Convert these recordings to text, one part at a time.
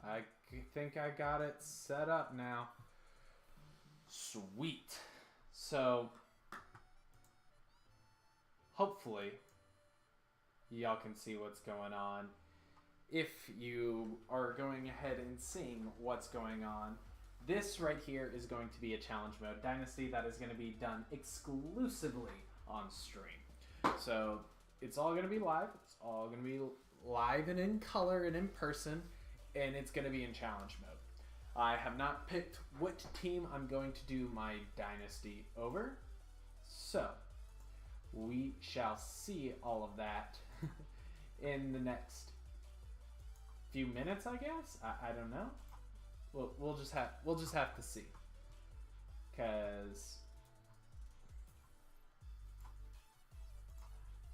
I think I got it set up now. Sweet. So, hopefully, y'all can see what's going on. If you are going ahead and seeing what's going on, this right here is going to be a challenge mode Dynasty that is going to be done exclusively on stream. So, it's all going to be live. It's all going to be live and in color and in person, and it's going to be in challenge mode. I have not picked what team I'm going to do my Dynasty over, so we shall see all of that in the next few minutes, I guess. I don't know. We'll just have to see, because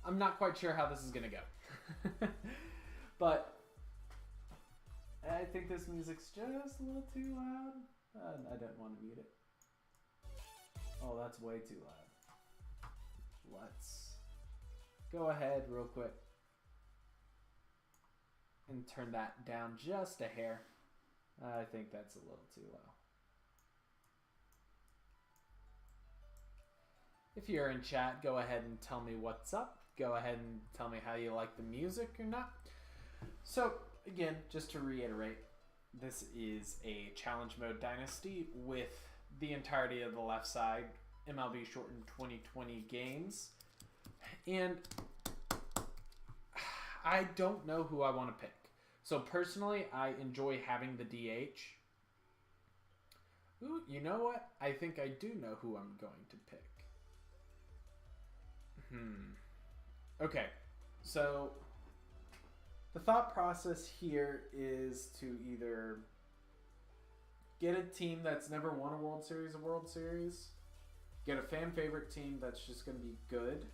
I'm not quite sure how this is gonna go. But I think this music's just a little too loud. I don't want to mute it. Oh, that's way too loud. Let's go ahead real quick and turn that down just a hair. I think that's a little too low. If you're in chat, go ahead and tell me what's up. Go ahead and tell me how you like the music or not. So, again, just to reiterate, this is a challenge mode Dynasty with the entirety of the left side, MLB shortened 2020 games. And I don't know who I want to pick. So personally, I enjoy having the DH. Ooh, you know what? I think I do know who I'm going to pick. Okay, so the thought process here is to either get a team that's never won a World Series, get a fan favorite team that's just going to be good,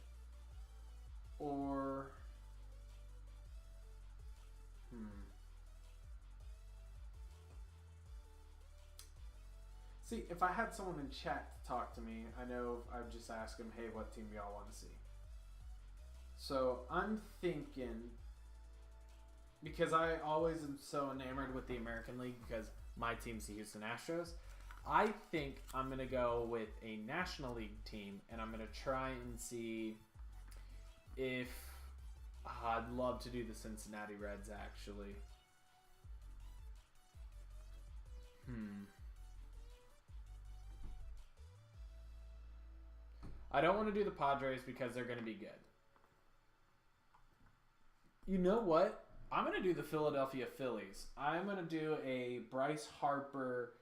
or see, if I had someone in chat to talk to me, I know I would just ask them, hey, what team y'all want to see? So I'm thinking, because I always am so enamored with the American League because my team's the Houston Astros, I think I'm going to go with a National League team, and I'm going to try and see if I'd love to do the Cincinnati Reds, actually. I don't want to do the Padres because they're going to be good. You know what? I'm going to do the Philadelphia Phillies. I'm going to do a Bryce Harper,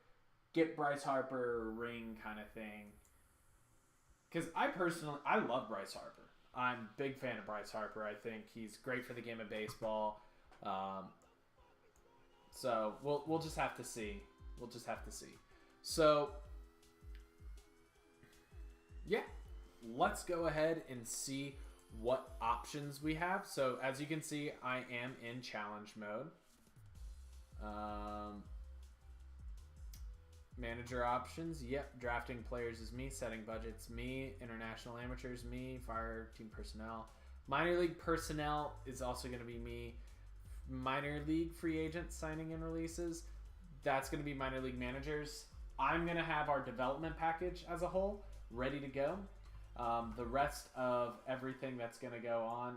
get Bryce Harper ring kind of thing. Because I love Bryce Harper. I'm a big fan of Bryce Harper. I think he's great for the game of baseball. So we'll just have to see. We'll just have to see. So, yeah. Let's go ahead and see what options we have. So as you can see, I am in challenge mode. Manager options. Yep. Drafting players is me. Setting budgets, me. International amateurs, me. Fire team personnel. Minor league personnel is also going to be me. Minor league free agents signing and releases. That's going to be minor league managers. I'm going to have our development package as a whole ready to go. The rest of everything that's going to go on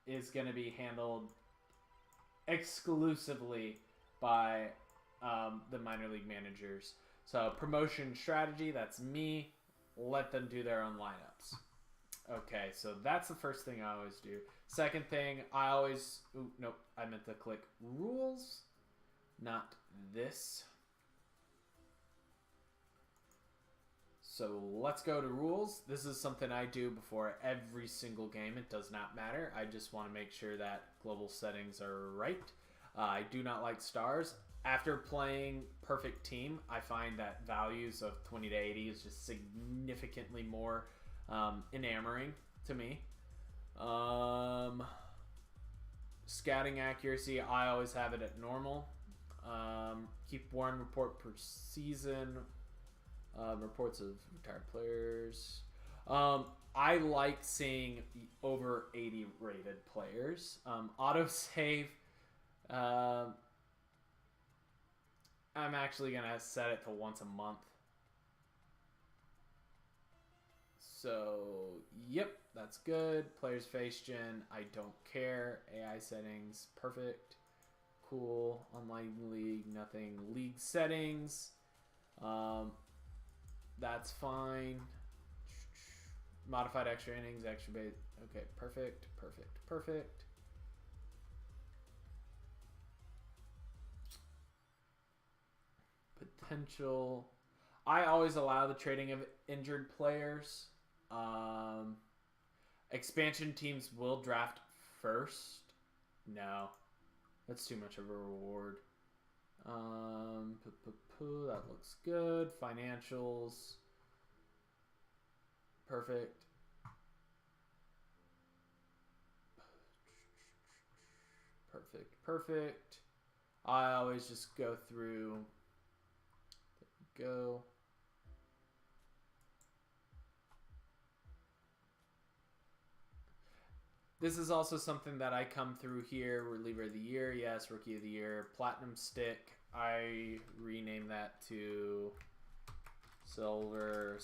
is going to be handled exclusively by the minor league managers. So promotion strategy, that's me. Let them do their own lineups. Okay, so that's the first thing I always do. Second thing, I always... Ooh, nope, I meant to click rules, not this. So let's go to rules. This is something I do before every single game. It does not matter. I just want to make sure that global settings are right. I do not like stars. After playing Perfect Team, I find that values of 20 to 80 is just significantly more enamoring to me. Scouting accuracy, I always have it at normal. Keep one report per season. Reports of retired players. I like seeing over 80 rated players. Autosave. I'm actually going to set it to once a month. So, yep, that's good. Players face gen, I don't care. AI settings, perfect. Cool. Online league, nothing. League settings, that's fine. Modified extra innings, extra base. Okay, perfect, perfect, perfect. Potential. I always allow the trading of injured players. Expansion teams will draft first. No, that's too much of a reward. That looks good. Financials. Perfect. Perfect. Perfect. I always just go through. There we go. This is also something that I come through here. Reliever of the Year, yes. Rookie of the Year. Platinum Stick. I rename that to Silver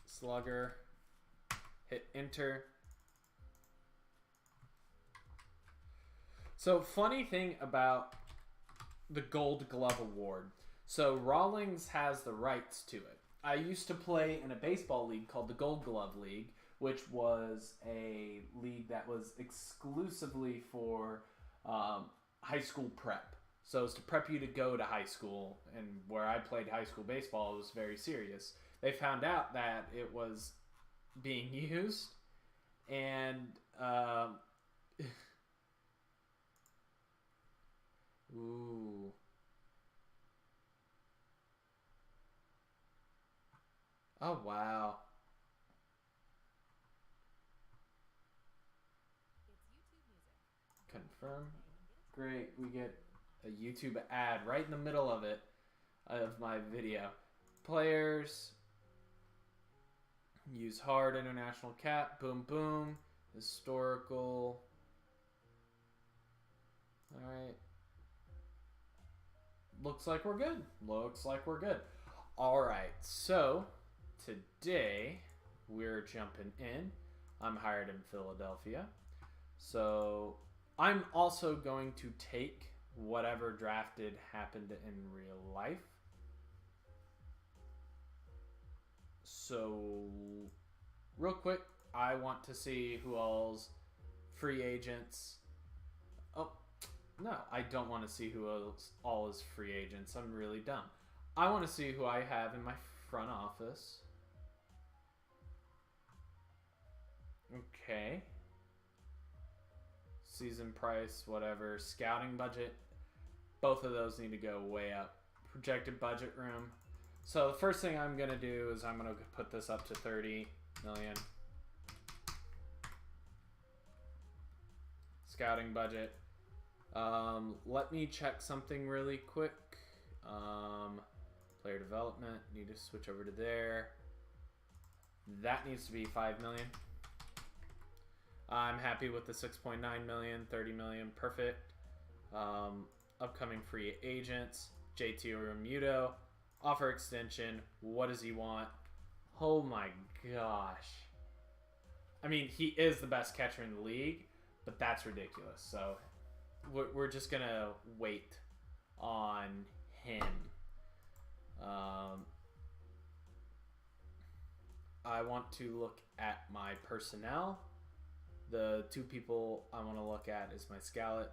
Slugger. Hit enter. So funny thing about the Gold Glove Award. So Rawlings has the rights to it. I used to play in a baseball league called the Gold Glove League, which was a league that was exclusively for high school prep. So it's to prep you to go to high school. And where I played high school baseball, it was very serious. They found out that it was being used, and ooh. Oh, wow. Confirm. Great. We get a YouTube ad right in the middle of it, of my video. Players. Use hard international cap. Boom, boom. Historical. All right. Looks like we're good. Looks like we're good. All right. So today we're jumping in. I'm hired in Philadelphia. So I'm also going to take whatever drafted happened in real life. So real quick, I want to see who all's free agents. Oh, no, I don't want to see who else all is free agents. I'm really dumb. I want to see who I have in my front office. Okay. Season price, whatever. Scouting budget. Both of those need to go way up. Projected budget room. So the first thing I'm going to do is I'm going to put this up to 30 million. Scouting budget. Let me check something really quick. Player development. Need to switch over to there. That needs to be 5 million. I'm happy with the 6.9 million, 30 million, perfect. Upcoming free agents, JT Realmuto, offer extension. What does he want? Oh my gosh. I mean, he is the best catcher in the league, but that's ridiculous. So we're just going to wait on him. I want to look at my personnel. The two people I want to look at is my scout.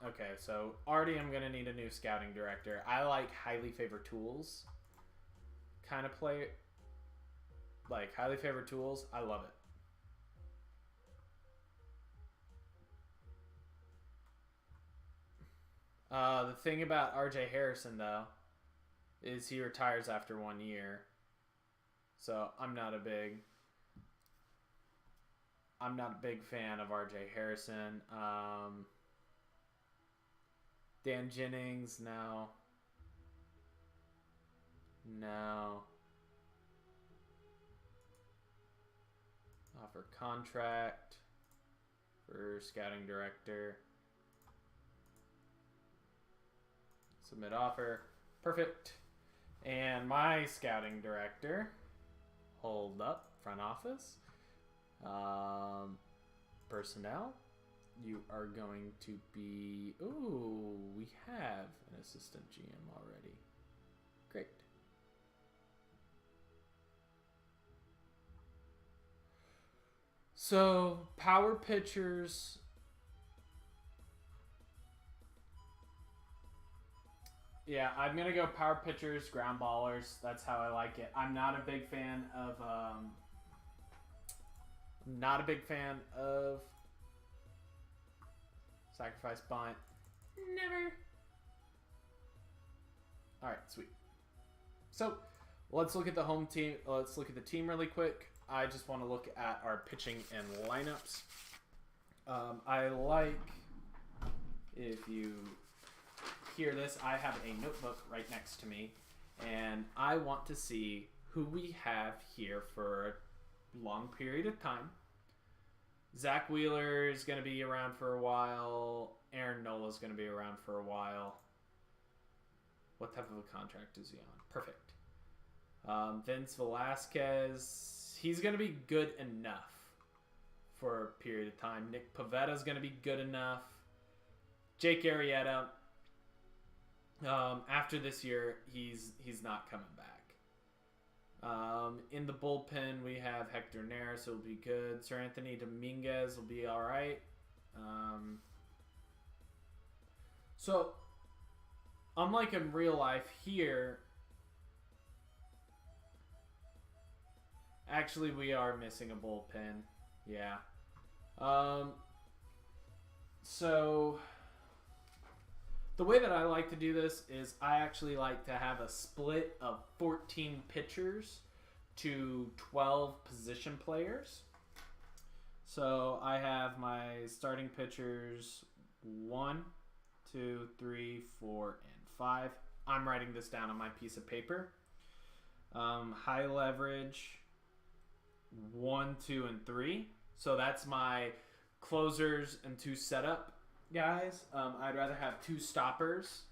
Okay, so already I'm going to need a new scouting director. I like highly favored tools kind of play. Like highly favored tools, I love it. The thing about RJ Harrison, though, is he retires after 1 year. So I'm not a big fan of RJ Harrison. Dan Jennings, no. No. Offer contract for scouting director. Submit offer. Perfect. And my scouting director. Hold up. Front office. Personnel. You are going to be... Ooh, we have an assistant GM already. Great. So, power pitchers... Yeah, I'm going to go power pitchers, ground ballers. That's how I like it. I'm not a big fan of... Sacrifice bunt. Never. Alright, sweet. So, let's look at the home team. Let's look at the team really quick. I just want to look at our pitching and lineups. I like, if you hear this, I have a notebook right next to me. And I want to see who we have here for a long period of time. Zach Wheeler is going to be around for a while. Aaron Nola is going to be around for a while. What type of a contract is he on? Perfect. Vince Velasquez, he's going to be good enough for a period of time. Nick Pivetta is going to be good enough. Jake Arrieta, after this year, he's not coming back. In the bullpen, we have Hector Neris, who will be good. Sir Anthony Dominguez will be all right. So, unlike in real life here, actually we are missing a bullpen. Yeah. So, the way that I like to do this is I actually like to have a split of 14 pitchers to 12 position players. So I have my starting pitchers 1, 2, 3, 4, and 5. I'm writing this down on my piece of paper. High leverage 1, 2, and 3. So that's my closers and 2 setup guys. I'd rather have 2 stoppers.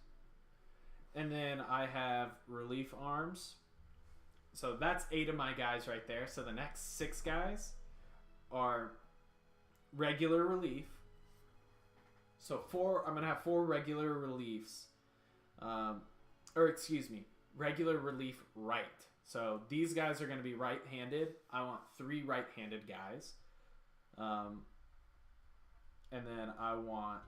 And then I have relief arms. So that's 8 of my guys right there. So the next 6 guys are regular relief. So I'm going to have 4 regular reliefs. Regular relief right. So these guys are going to be right-handed. I want 3 right-handed guys. And then I want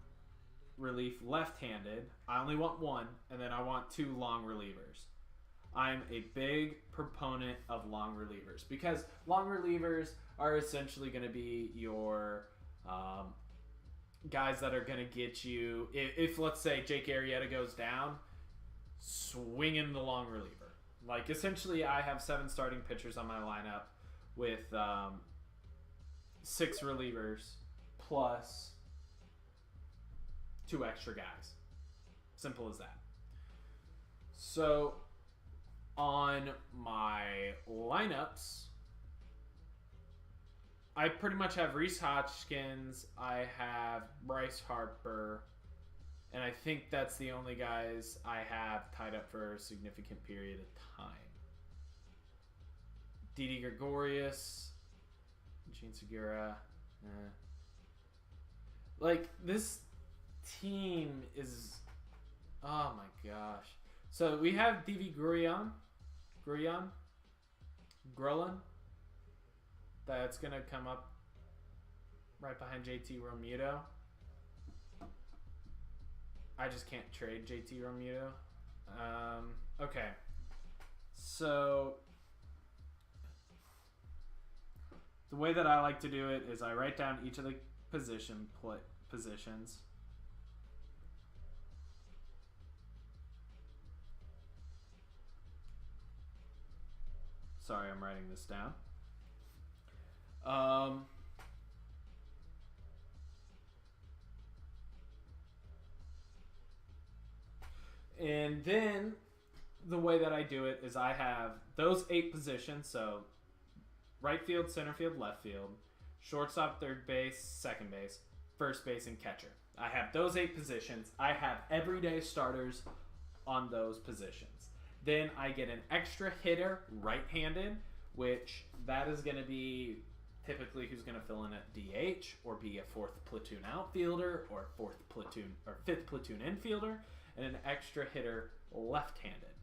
relief left-handed. I only want 1. And then I want 2 long relievers. I'm a big proponent of long relievers because long relievers are essentially going to be your guys that are going to get you, if let's say Jake Arrieta goes down, swinging the long reliever. Like essentially I have 7 starting pitchers on my lineup with 6 relievers plus 2 extra guys. Simple as that. So on my lineups, I pretty much have Rhys Hoskins, I have Bryce Harper, and I think that's the only guys I have tied up for a significant period of time. Didi Gregorius, Gene Segura. Like, this team is... Oh my gosh. So we have Didi Gurriel. Grolin. That's going to come up right behind JT Realmuto. I just can't trade JT Realmuto. Okay. So the way that I like to do it is I write down each of the positions. Sorry, I'm writing this down. And then the way that I do it is I have those 8 positions. So right field, center field, left field, shortstop, third base, second base, first base, and catcher. I have those 8 positions. I have everyday starters on those positions. Then I get an extra hitter, right-handed, which that is going to be typically who's going to fill in at DH or be a fourth platoon outfielder or fourth platoon or fifth platoon infielder, and an extra hitter left-handed,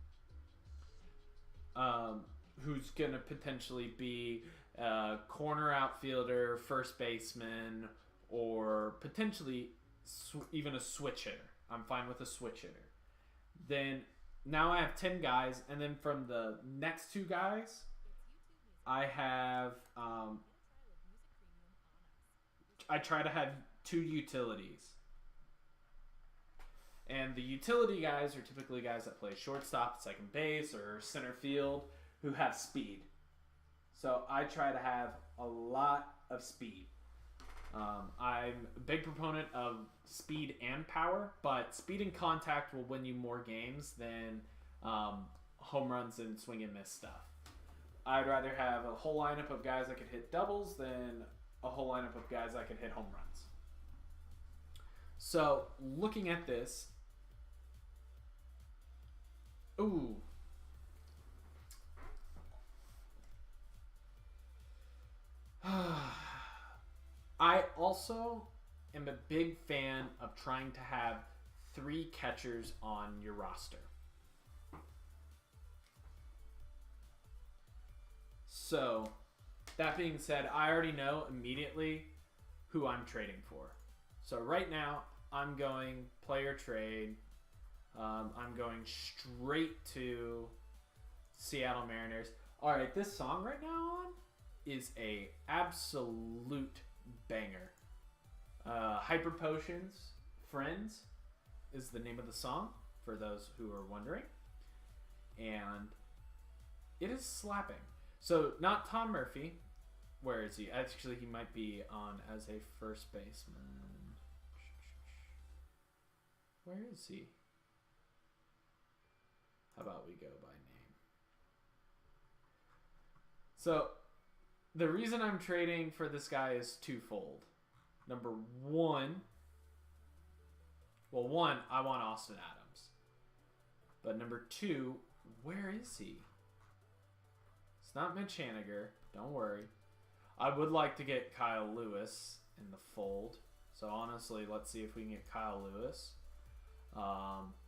who's going to potentially be a corner outfielder, first baseman, or potentially even a switch hitter. I'm fine with a switch hitter. Then now I have 10 guys, and then from the next 2 guys, I have I try to have 2 utilities. And the utility guys are typically guys that play shortstop, second base, or center field who have speed. So I try to have a lot of speed. I'm a big proponent of speed and power, but speed and contact will win you more games than home runs and swing and miss stuff. I'd rather have a whole lineup of guys that could hit doubles than a whole lineup of guys that could hit home runs. So, looking at this, ooh. I also am a big fan of trying to have 3 catchers on your roster. So, that being said, I already know immediately who I'm trading for. So right now, I'm going player trade. I'm going straight to Seattle Mariners. All right, this song right now on is a absolute banger. Hyper Potions Friends is the name of the song, for those who are wondering. And it is slapping. So, not Tom Murphy. Where is he? Actually, he might be on as a first baseman. Where is he? How about we go by name? So, the reason I'm trading for this guy is twofold. Number one, I want Austin Adams. But number 2, where is he? It's not Mitch Haniger. Don't worry. I would like to get Kyle Lewis in the fold. So honestly, let's see if we can get Kyle Lewis.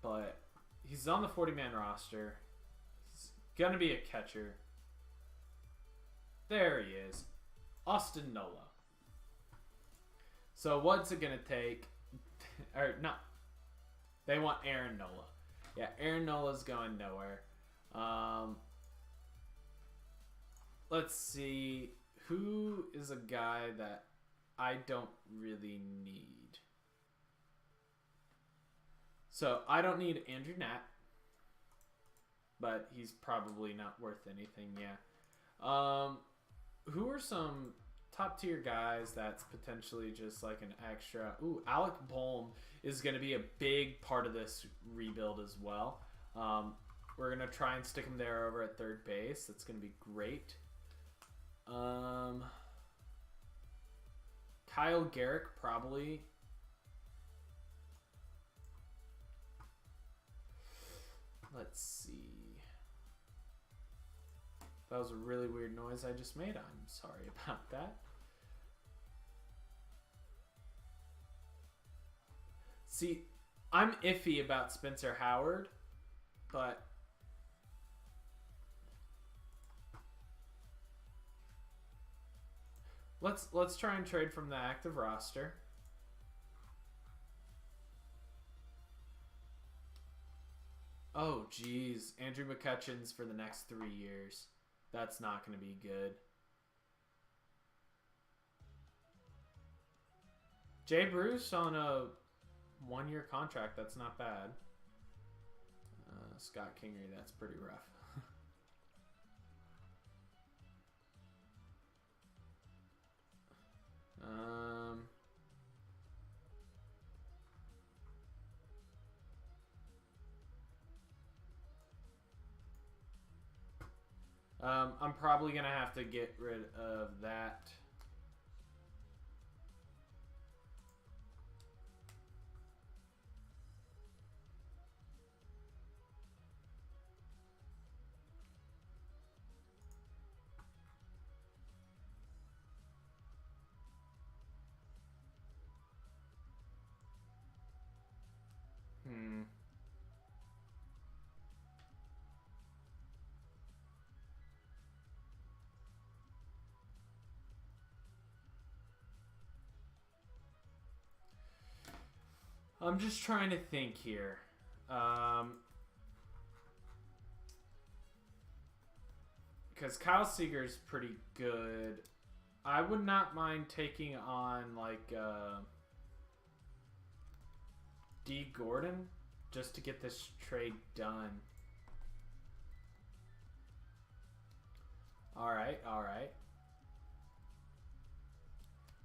But he's on the 40-man roster. He's going to be a catcher. There he is. Austin Nola. So what's it going to take? Or not. They want Aaron Nola. Yeah, Aaron Nola's going nowhere. Let's see. Who is a guy that I don't really need? So, I don't need Andrew Knapp. But he's probably not worth anything, yeah. Who are some top tier guys that's potentially just like an extra? Ooh, Alec Bohm is going to be a big part of this rebuild as well. We're going to try and stick him there over at third base. That's going to be great. Kyle Garrick, probably. Let's see. That was a really weird noise I just made. I'm sorry about that. See, I'm iffy about Spencer Howard, but let's try and trade from the active roster. Oh, geez. Andrew McCutcheon's for the next 3 years. That's not going to be good. Jay Bruce on a 1-year contract. That's not bad. Scott Kingery, that's pretty rough. I'm probably going to have to get rid of that. I'm just trying to think here. Because Kyle Seager's pretty good. I would not mind taking on, like, D. Gordon just to get this trade done. Alright, alright.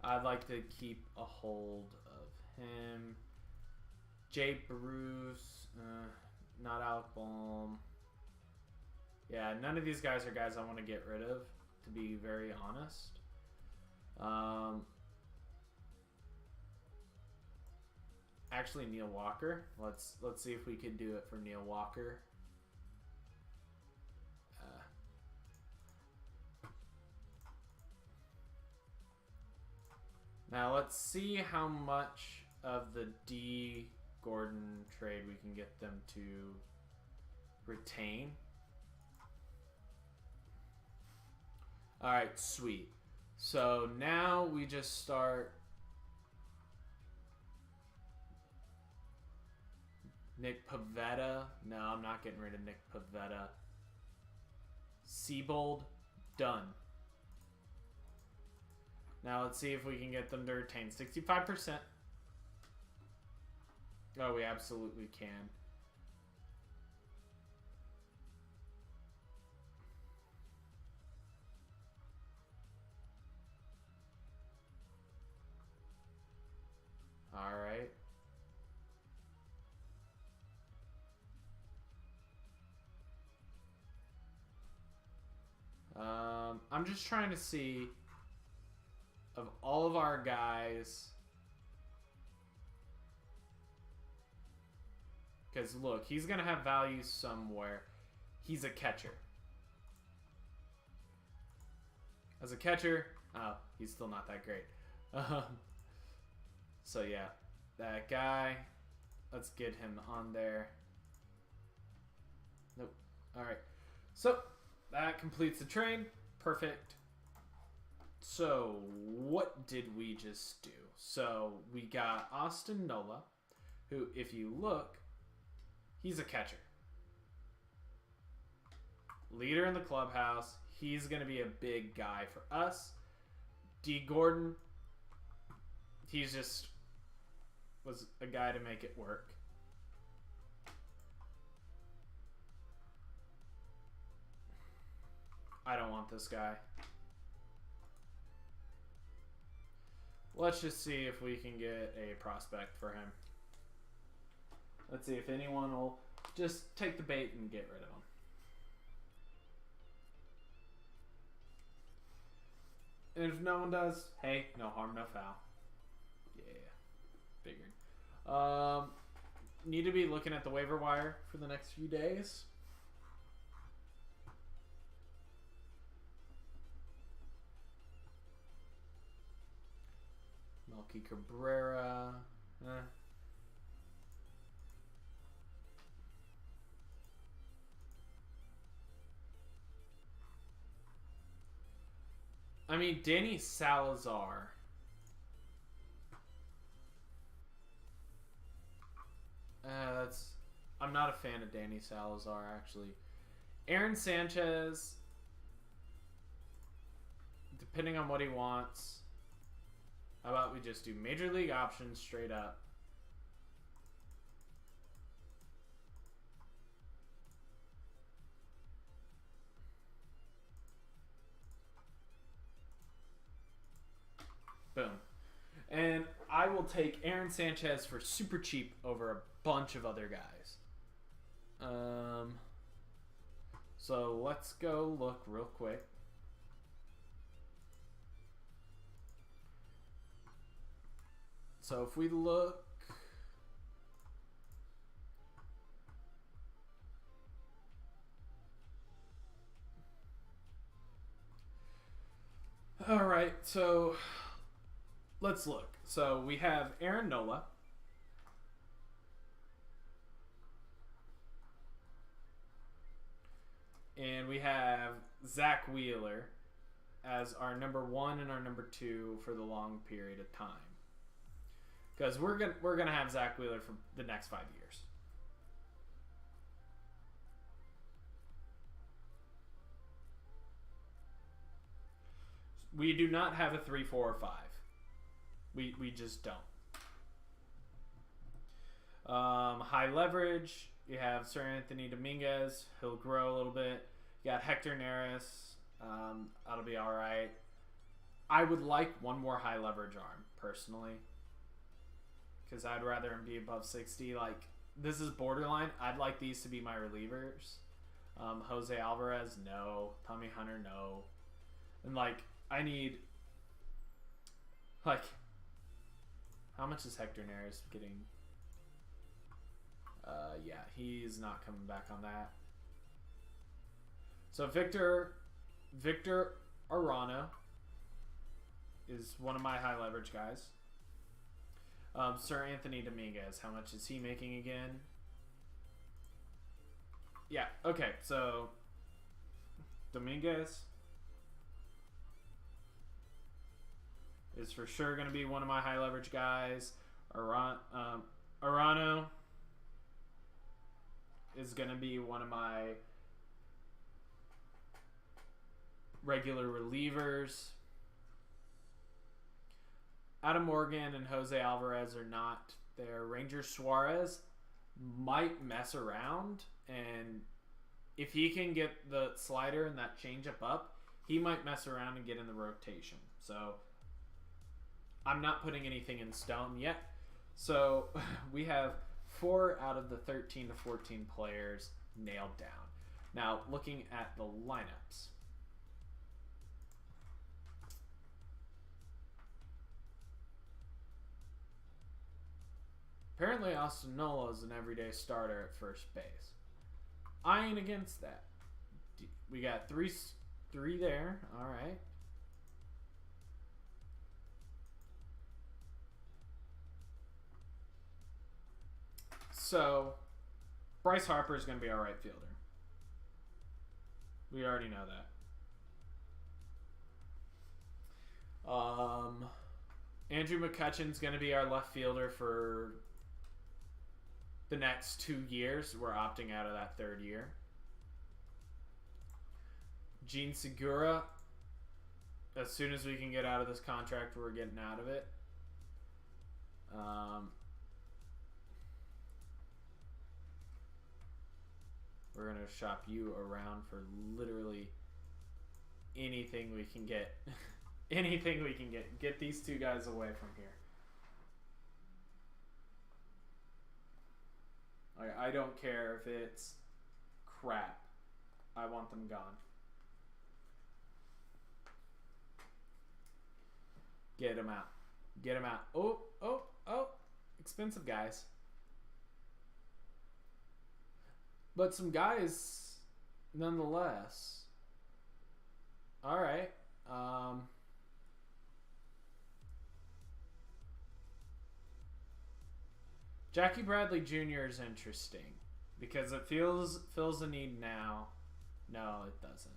I'd like to keep a hold of him. Jay Bruce, not Alec Baum. Yeah, none of these guys are guys I want to get rid of, to be very honest. Actually, Neil Walker. Let's see if we could do it for Neil Walker. Now let's see how much of the D. Gordon trade we can get them to retain. Alright, sweet. So now we just start Nick Pivetta. No, I'm not getting rid of Nick Pivetta. Siebold, done. Now let's see if we can get them to retain 65%. Oh, we absolutely can. All right. I'm just trying to see of all of our guys, because look, he's gonna have value somewhere. He's a catcher. As a catcher, oh, he's still not that great. So yeah, that guy, let's get him on there. Nope. All right. So that completes the trade. Perfect. So what did we just do? So we got Austin Nola, who, if you look, he's a catcher. Leader in the clubhouse. He's going to be a big guy for us. D. Gordon, he's just was a guy to make it work. I don't want this guy. Let's just see if we can get a prospect for him. Let's see if anyone will just take the bait and get rid of him. And if no one does, hey, no harm, no foul. Yeah, figured. Need to be looking at the waiver wire for the next few days. Melky Cabrera. I mean, Danny Salazar. I'm not a fan of Danny Salazar, actually. Aaron Sanchez, depending on what he wants. How about we just do Major League options straight up? Boom. And I will take Aaron Sanchez for super cheap over a bunch of other guys. So let's go look real quick. So if we look, all right, so let's look. So we have Aaron Nola. And we have Zach Wheeler as our number 1 and our number 2 for the long period of time. because we're gonna have Zach Wheeler for the next 5 years. We do not have a 3, 4, or 5. We just don't. High leverage. You have Sir Anthony Dominguez. He'll grow a little bit. You got Hector Neris. That'll be all right. I would like one more high leverage arm personally, because I'd rather him be above 60. Like, this is borderline. I'd like these to be my relievers. Jose Alvarez, no. Tommy Hunter, no. And like, I need, like, how much is Hector Neris getting? Yeah, he's not coming back on that. So Victor Arano is one of my high leverage guys. Sir Anthony Dominguez, how much is he making again? Yeah, okay, so Dominguez is for sure going to be one of my high leverage guys. Arano is going to be one of my regular relievers. Adam Morgan and Jose Alvarez are not there. Ranger Suarez might mess around, and if he can get the slider and that changeup up, he might mess around and get in the rotation. So I'm not putting anything in stone yet. So we have 4 out of the 13 to 14 players nailed down. Now, looking at the lineups. Apparently, Austin Nola is an everyday starter at first base. I ain't against that. We got three there. All right. So, Bryce Harper is going to be our right fielder. We already know that. Andrew McCutcheon's going to be our left fielder for the next 2 years. We're opting out of that 3rd year. Gene Segura, as soon as we can get out of this contract, we're getting out of it. We're going to shop you around for literally anything we can get. Anything we can get. Get these 2 guys away from here. I don't care if it's crap. I want them gone. Get them out. Get them out. Oh. Expensive guys. But some guys, nonetheless. All right. Jackie Bradley Jr. is interesting because it fills a need now. No, it doesn't.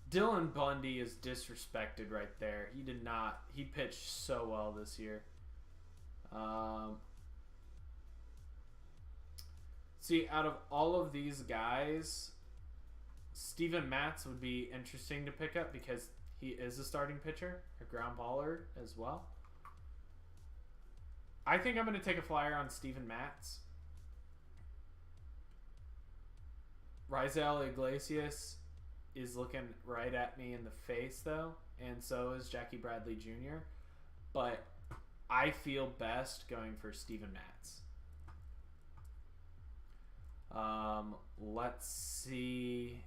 Dylan Bundy is disrespected right there. He did not. He pitched so well this year. See, out of all of these guys, Steven Matz would be interesting to pick up because he is a starting pitcher, a ground baller as well. I think I'm going to take a flyer on Steven Matz. Raisel Iglesias is looking right at me in the face, though, and so is Jackie Bradley Jr. But I feel best going for Steven Matz. Let's see.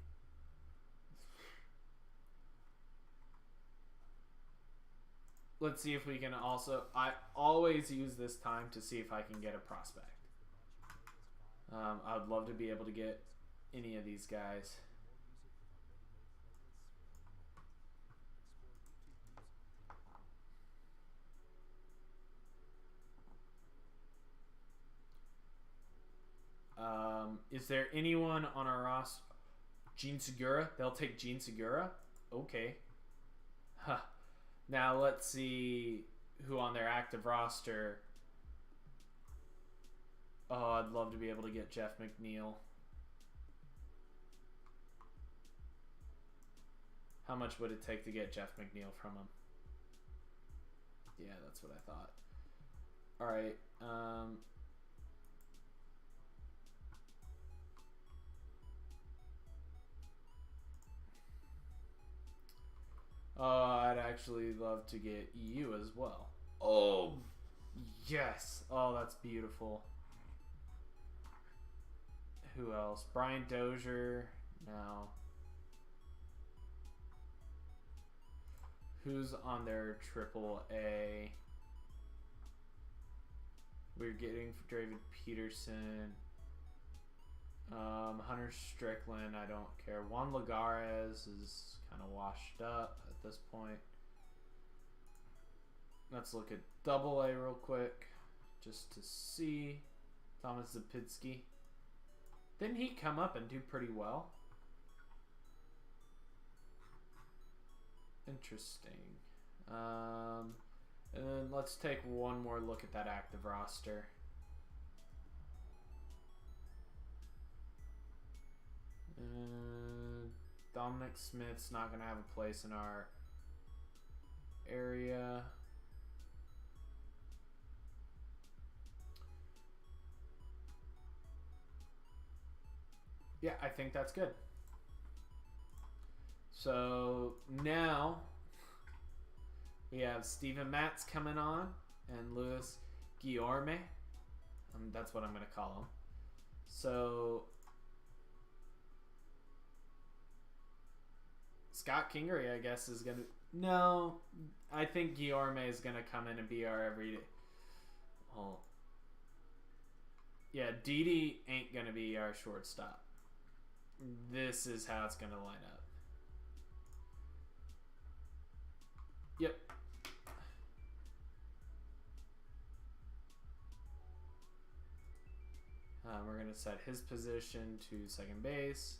Let's see if we can also... I always use this time to see if I can get a prospect. I would love to be able to get any of these guys. Is there anyone on our roster? Gene Segura? They'll take Gene Segura? Okay. Huh. Now let's see who on their active roster. Oh, I'd love to be able to get Jeff McNeil. How much would it take to get Jeff McNeil from him? Yeah, that's what I thought. All right. I'd actually love to get you as well. Oh, yes. Oh, that's beautiful. Who else? Brian Dozier. No. Who's on their AAA? We're getting David Peterson. Hunter Strickland, I don't care. Juan Lagares is kind of washed up at this point. Let's look at AA real quick just to see. Thomas Zapitsky. Didn't he come up and do pretty well? Interesting. And then let's take one more look at that active roster. Dominic Smith's not going to have a place in our area. Yeah, I think that's good. So now we have Steven Matz coming on and Luis Guillorme. That's what I'm going to call him. So Scott Kingery, I guess, is going to... No, I think Guillorme is going to come in and be our everyday... Oh. Yeah, Didi ain't going to be our shortstop. This is how it's going to line up. Yep. We're going to set his position to second base.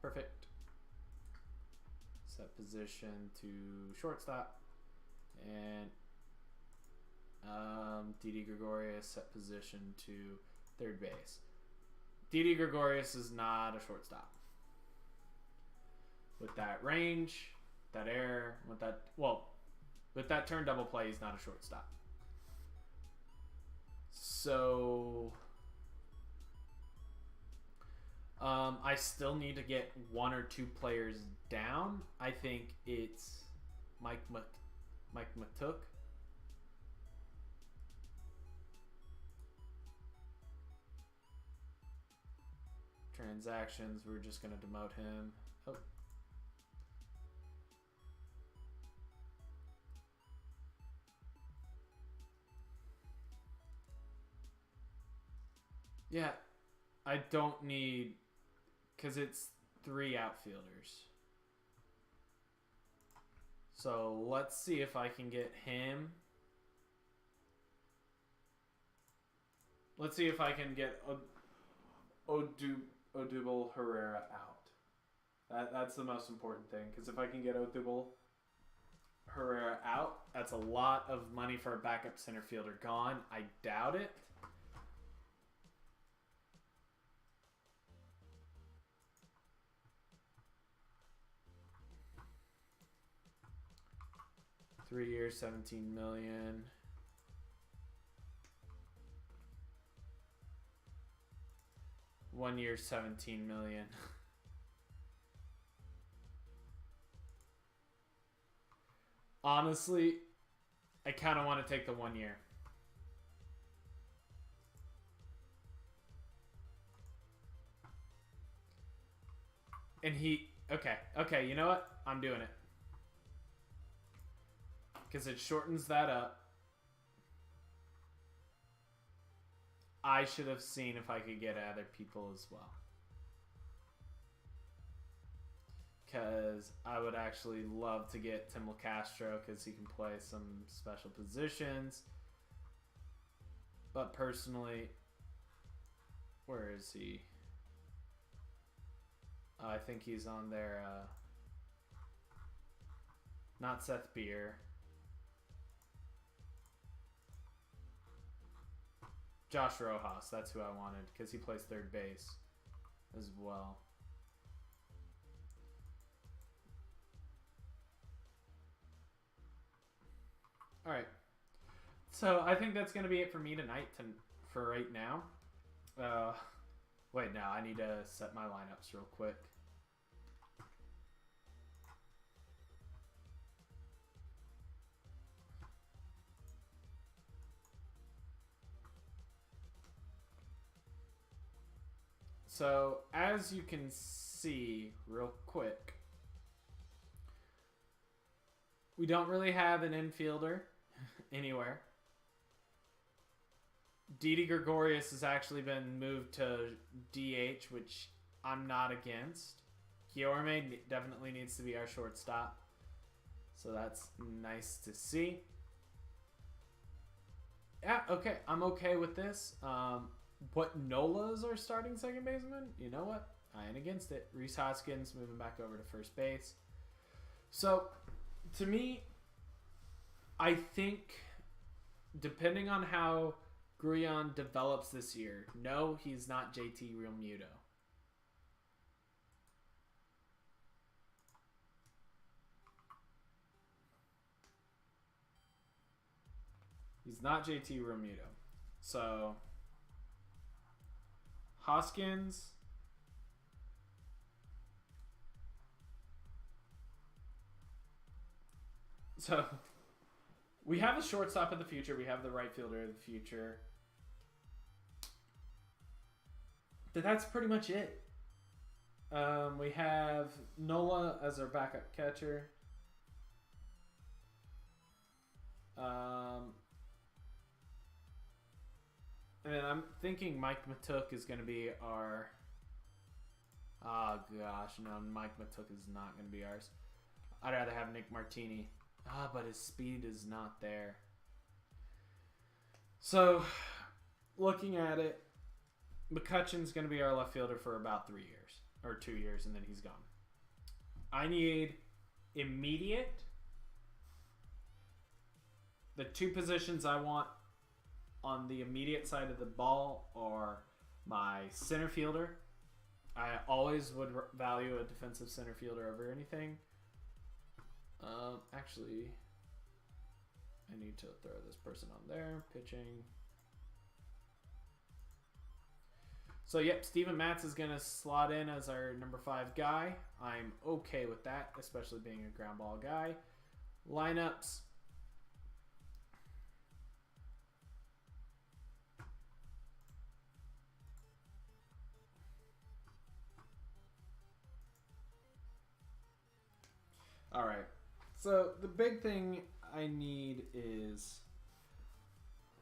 Perfect. Set position to shortstop. And Didi Gregorius set position to third base. Didi Gregorius is not a shortstop. With that range, that air, with that, well, with that turn double play, he's not a shortstop. So I still need to get one or two players down. I think it's Mike Matuk. Transactions, we're just going to demote him. Oh. Yeah, I don't need, because it's 3 outfielders. So let's see if I can get him. Let's see if I can get Odubel Herrera out. That's the most important thing, because if I can get Odubel Herrera out, that's a lot of money for a backup center fielder gone. I doubt it. Three years, $17 million. One year, $17 million. Honestly, I kind of want to take the 1 year. And okay, you know what? I'm doing it. Because it shortens that up. I should have seen if I could get other people as well. Because I would actually love to get Tim LaCastro because he can play some special positions. But personally, where is he? I think he's on their... Not Seth Beer. Josh Rojas, that's who I wanted, because he plays third base as well. All right. So I think that's going to be it for me tonight for right now. Wait, no, I need to set my lineups real quick. So as you can see real quick, we don't really have an infielder anywhere. Didi Gregorius has actually been moved to DH, which I'm not against. Guillorme definitely needs to be our shortstop, so that's nice to see. Yeah, okay, I'm okay with this. What Nola's our starting second baseman? You know what? I ain't against it. Rhys Hoskins moving back over to first base. So, to me, I think depending on how Grullon develops this year, no, he's not JT Realmuto. He's not JT Realmuto. So, Hoskins. So, we have a shortstop of the future. We have the right fielder of the future. But that's pretty much it. We have Nola as our backup catcher. And then I'm thinking Mike Matuk is going to be our... Oh, gosh. No, Mike Matuk is not going to be ours. I'd rather have Nick Martini. But his speed is not there. So, looking at it, McCutcheon's going to be our left fielder for about 3 years. Or 2 years, and then he's gone. I need immediate. The two positions I want on the immediate side of the ball are my center fielder. I always would value a defensive center fielder over anything. Actually, I need to throw this person on there. Pitching. So, yep, Steven Matz is going to slot in as our number 5 guy. I'm okay with that, especially being a ground ball guy. Lineups. All right. So the big thing I need is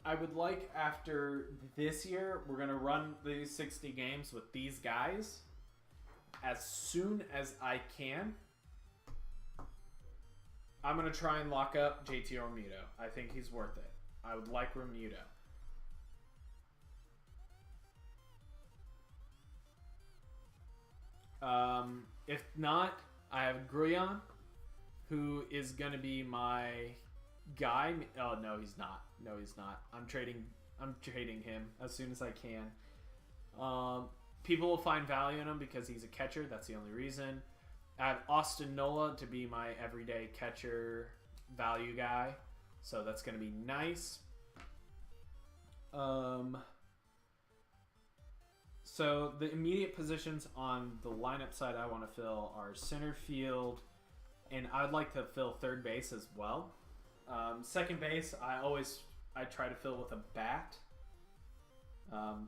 I would like after this year, we're going to run these 60 games with these guys as soon as I can. I'm going to try and lock up JT Realmuto. I think he's worth it. I would like Realmuto. If not, I have Grullon, who is going to be my guy. Oh, no, he's not. No, he's not. I'm trading him as soon as I can. People will find value in him because he's a catcher. That's the only reason. I have Austin Nola to be my everyday catcher value guy. So that's going to be nice. So the immediate positions on the lineup side I want to fill are center field, and I'd like to fill third base as well. Second base, I try to fill with a bat.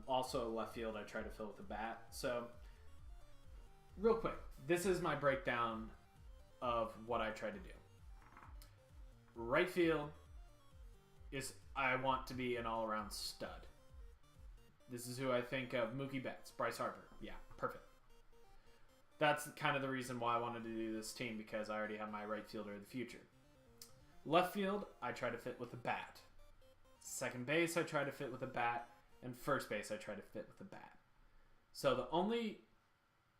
Also left field, I try to fill with a bat. So real quick, this is my breakdown of what I try to do. Right field is I want to be an all-around stud. This is who I think of. Mookie Betts, Bryce Harper. Yeah, perfect. That's kind of the reason why I wanted to do this team, because I already have my right fielder of the future. Left field, I try to fit with a bat. Second base, I try to fit with a bat. And first base, I try to fit with a bat. So the only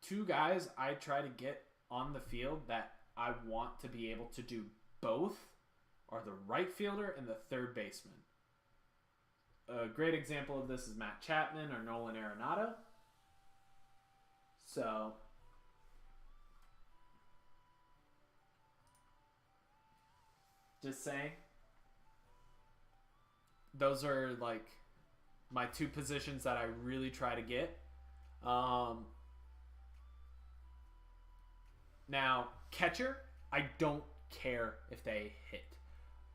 two guys I try to get on the field that I want to be able to do both are the right fielder and the third baseman. A great example of this is Matt Chapman or Nolan Arenado. So just saying, those are like my two positions that I really try to get. Now, catcher, I don't care if they hit.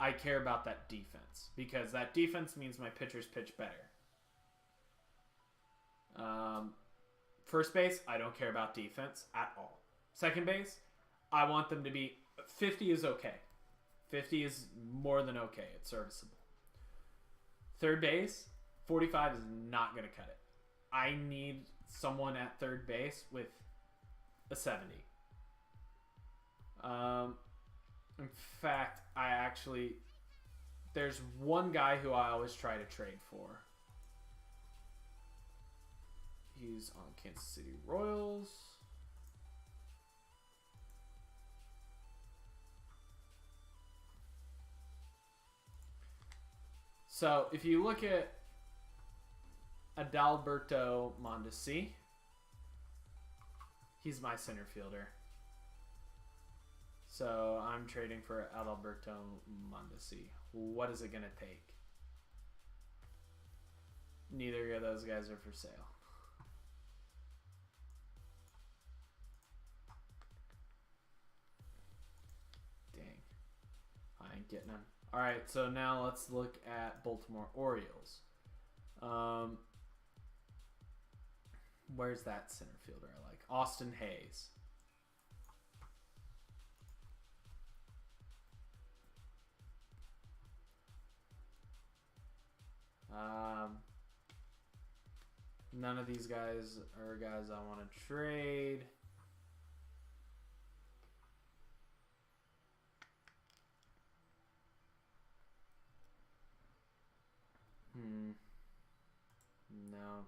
I care about that defense because that defense means my pitchers pitch better. First base, I don't care about defense at all. Second base, I want them to be 50 is okay. 50 is more than okay. It's serviceable. Third base, 45 is not going to cut it. I need someone at third base with a 70. In fact, there's one guy who I always try to trade for. He's on Kansas City Royals. So if you look at Adalberto Mondesi, he's my center fielder. So I'm trading for Adalberto Mondesi. What is it going to take? Neither of those guys are for sale. Dang. I ain't getting them. All right, so now let's look at Baltimore Orioles. Where's that center fielder I like? Austin Hayes. None of these guys are guys I want to trade. No.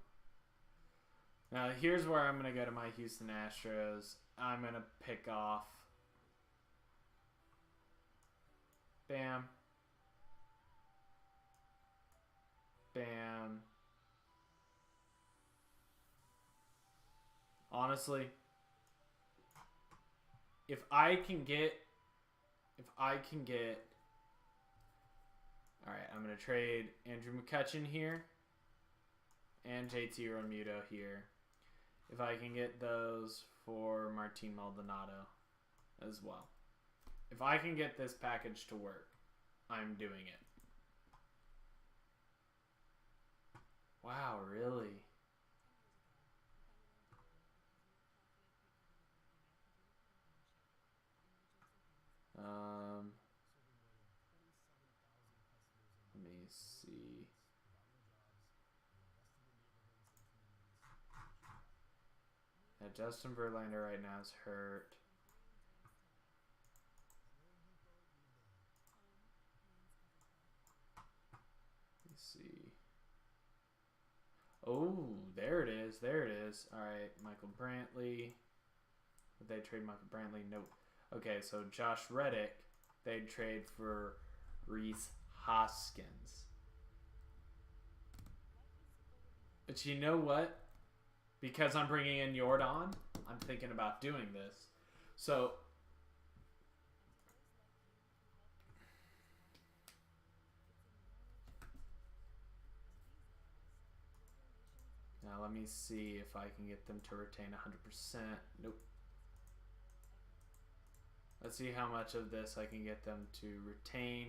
Now here's where I'm going to go to my Houston Astros. I'm going to pick off. Bam. Bam. Honestly, if I can get, all right, I'm going to trade Andrew McCutchen here and JT Realmuto here. If I can get those for Martin Maldonado as well. If I can get this package to work, I'm doing it. Wow, really? Let me see. Yeah, Justin Verlander right now is hurt. Let's see. Oh, there it is. There it is. All right, Michael Brantley. Would they trade Michael Brantley? Nope. Okay, so Josh Reddick, they'd trade for Rhys Hoskins. But you know what? Because I'm bringing in Yordan, I'm thinking about doing this. So now let me see if I can get them to retain 100%. Nope. Let's see how much of this I can get them to retain.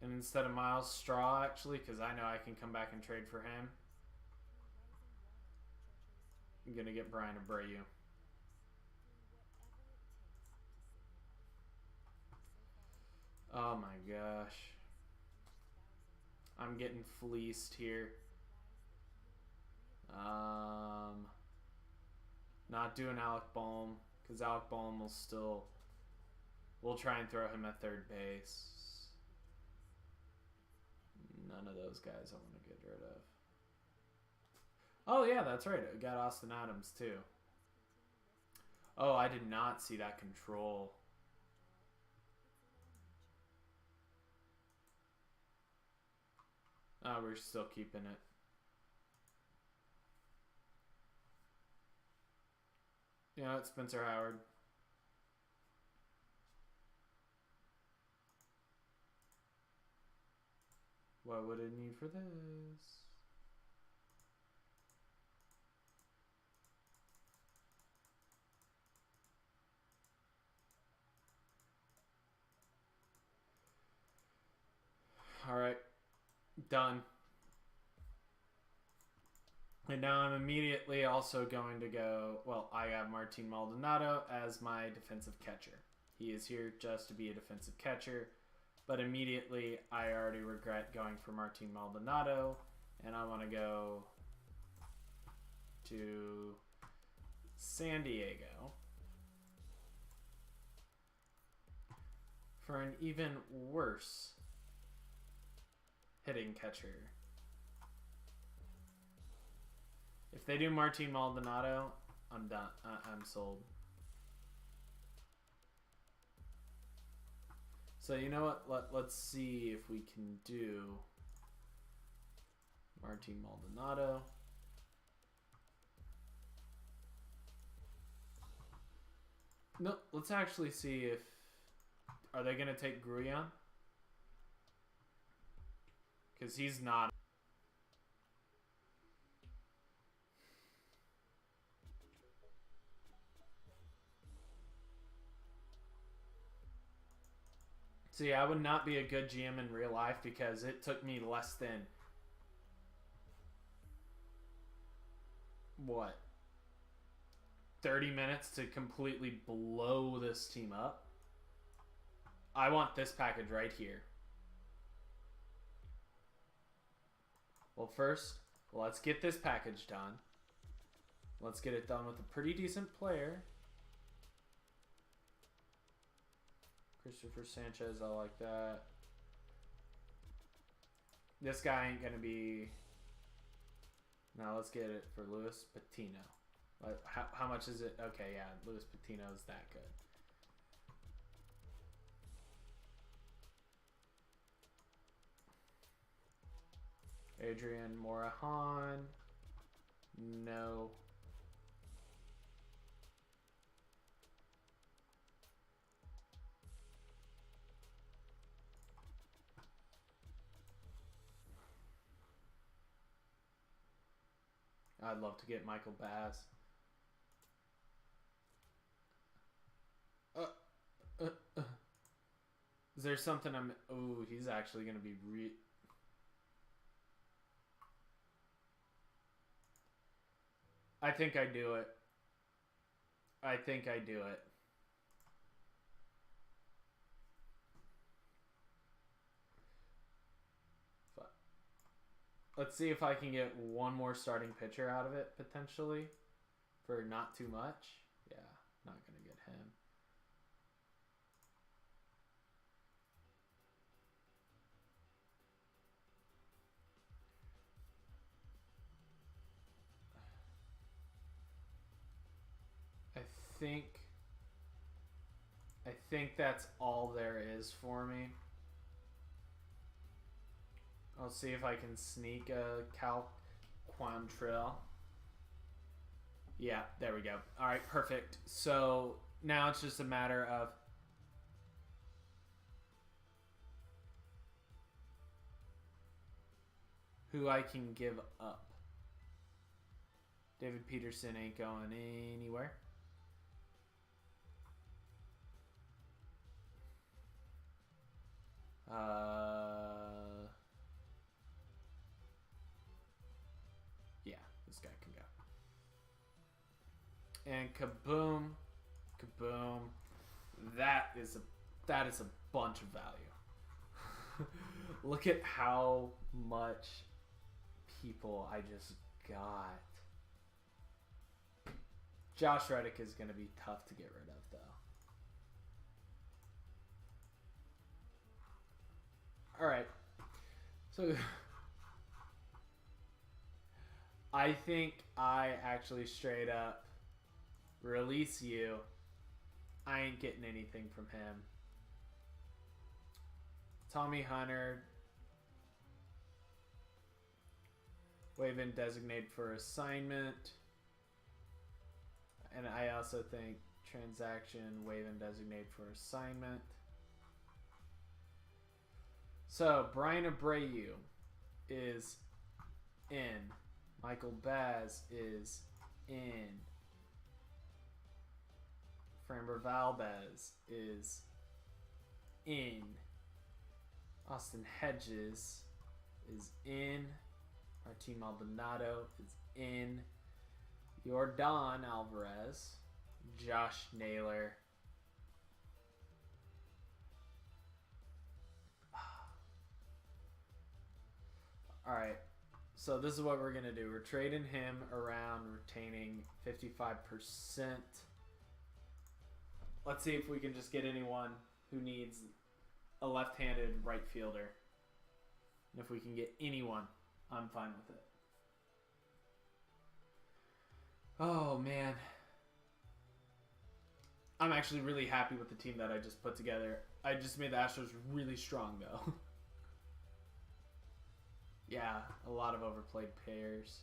And instead of Miles Straw, actually, because I know I can come back and trade for him, I'm going to get Brian Abreu. Oh my gosh. I'm getting fleeced here. Not doing Alec Bohm, because Alec Bohm will still... We'll try and throw him at third base. None of those guys I want to get rid of. Oh, yeah, that's right. It got Austin Adams, too. Oh, I did not see that control. Oh, we're still keeping it. You know, it's Spencer Howard. What would it need for this? All right, done. And now I'm immediately also going to go, well, I have Martin Maldonado as my defensive catcher. He is here just to be a defensive catcher, but immediately I already regret going for Martin Maldonado, and I want to go to San Diego for an even worse hitting catcher. If they do Martin Maldonado, I'm done. I'm sold. So you know what? Let's see if we can do Martin Maldonado. No, let's actually see if... Are they going to take Grullon? Because he's not... See, I would not be a good GM in real life because it took me less than... What? 30 minutes to completely blow this team up? I want this package right here. Well, first, let's get this package done. Let's get it done with a pretty decent player. Christopher Sanchez, I like that. This guy ain't going to be... Now let's get it for Luis Patino. How much is it? Okay, yeah, Luis Patino's that good. Adrian Morahan. No. I'd love to get Michael Bass. Is there something I'm... Ooh, he's actually going to be... I think I do it. I think I do it. Let's see if I can get one more starting pitcher out of it, potentially. For not too much. Yeah, not going to get him. I think that's all there is for me. I'll see if I can sneak a Cal Quantrill. Yeah, there we go. All right, perfect. So now it's just a matter of who I can give up. David Peterson ain't going anywhere. Yeah, this guy can go. And kaboom, kaboom. That is a bunch of value. Look at how much people I just got. Josh Reddick is going to be tough to get rid of, though. All right. So I think I actually straight up release you. I ain't getting anything from him. Tommy Hunter. Wave in designate for assignment. And I also think transaction, wave and designate for assignment. So Brian Abreu is in. Michael Baz is in. Framber Valdez is in. Austin Hedges is in. Martin Maldonado is in. Yordan Alvarez. Josh Naylor. Alright. So this is what we're going to do. We're trading him around, retaining 55%. Let's see if we can just get anyone who needs a left-handed right fielder. And if we can get anyone, I'm fine with it. Oh, man. I'm actually really happy with the team that I just put together. I just made the Astros really strong, though. Yeah, a lot of overplayed pairs.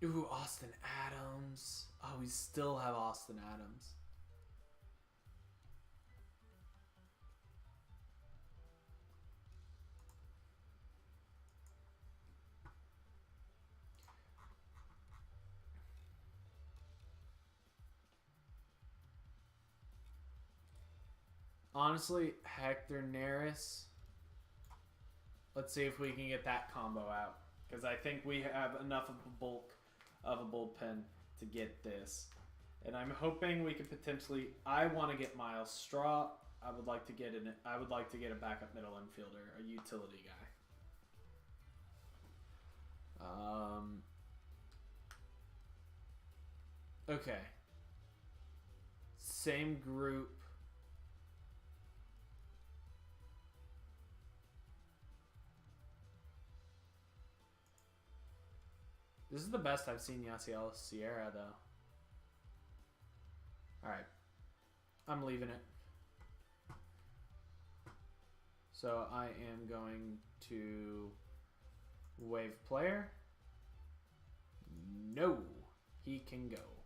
Ooh, Austin Adams. Oh, we still have Austin Adams. Honestly, Hector Neris. Let's see if we can get that combo out. Because I think we have enough of a bulk of a bullpen to get this. And I'm hoping we could potentially... I want to get Miles Straw. I would like to get a backup middle infielder, a utility guy. Okay. Same group. This is the best I've seen Yasiel Sierra, though. Alright. I'm leaving it. So I am going to wave player. No. He can go.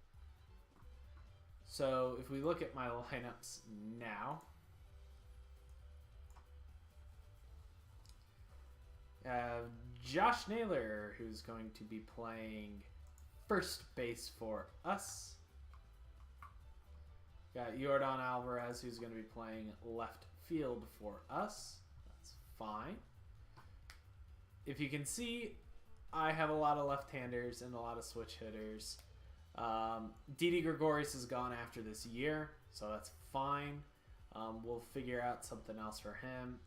So if we look at my lineups now. Josh Naylor, who's going to be playing first base for us. Got Yordan Alvarez, who's going to be playing left field for us. That's fine. If you can see, I have a lot of left-handers and a lot of switch hitters. Didi Gregorius is gone after this year, so that's fine. We'll figure out something else for him.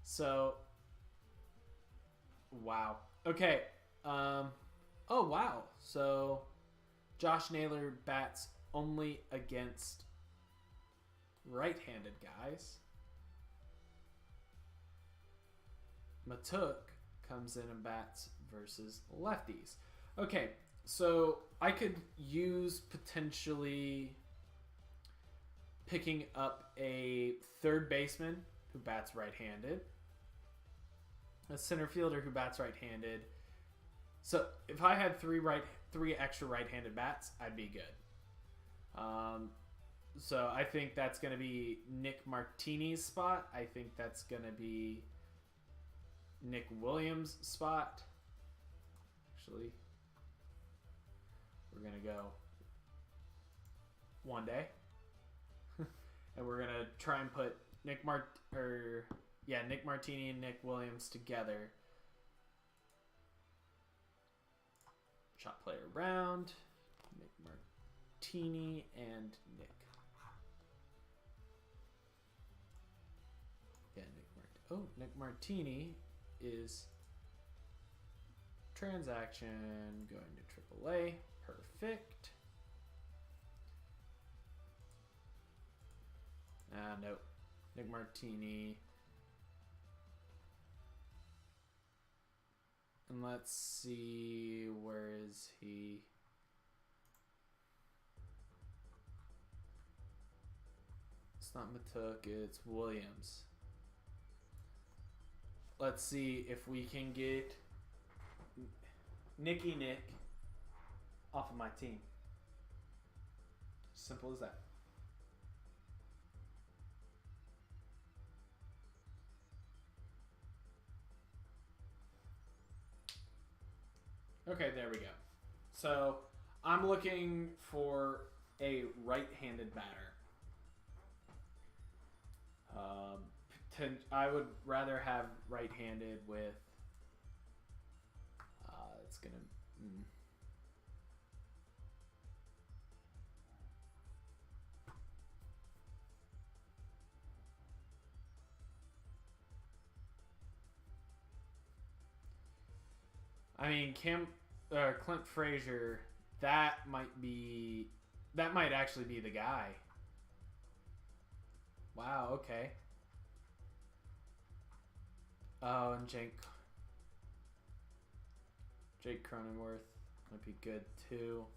So, wow. Okay. Oh, wow. So, Josh Naylor bats only against right-handed guys. Matuk comes in and bats versus lefties. Okay, so I could use potentially picking up a third baseman who bats right-handed. A center fielder who bats right-handed. So if I had three extra right-handed bats, I'd be good. So I think that's going to be Nick Martini's spot. I think that's going to be Nick Williams' spot. Actually, we're going to go one day. And we're going to try and put Nick Martini and Nick Williams together. Shot player round. Nick Martini and Nick. Yeah, Nick Martini is transaction going to AAA. Perfect. Nope. Nick Martini. And let's see, where is he? It's not Matuk, it's Williams. Let's see if we can get Nick off of my team. Simple as that. Okay, there we go. So I'm looking for a right-handed batter. I would rather have right-handed with. It's gonna. I mean, Clint Frazier. That might actually be the guy. Wow. Okay. Oh, and Jake Cronenworth might be good too.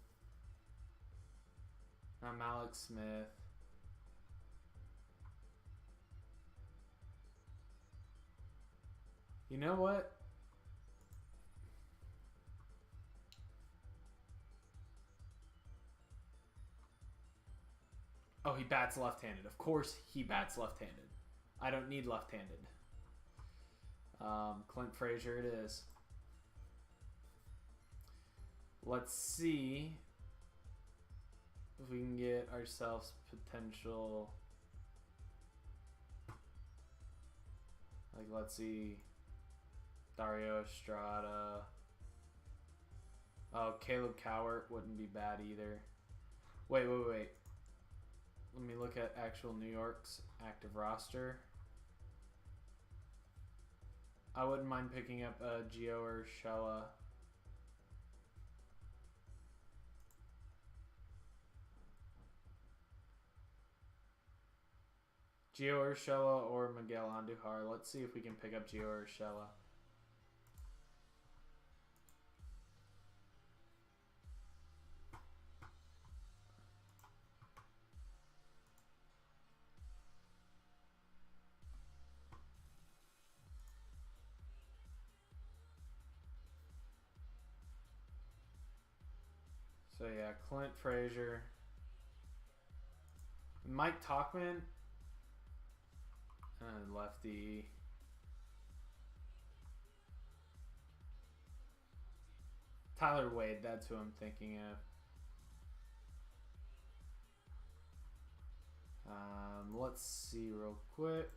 Malik Smith. You know what? Oh, he bats left-handed. Of course he bats left-handed. I don't need left-handed. Clint Frazier it is. Let's see if we can get ourselves potential. Like, let's see. Dario Estrada. Oh, Caleb Cowart wouldn't be bad either. Wait. Let me look at actual New York's active roster. I wouldn't mind picking up Gio Urshela. Gio Urshela or Miguel Andujar. Let's see if we can pick up Gio Urshela. So yeah, Clint Frazier. Mike Tauchman. Lefty. Tyler Wade, that's who I'm thinking of. Let's see real quick.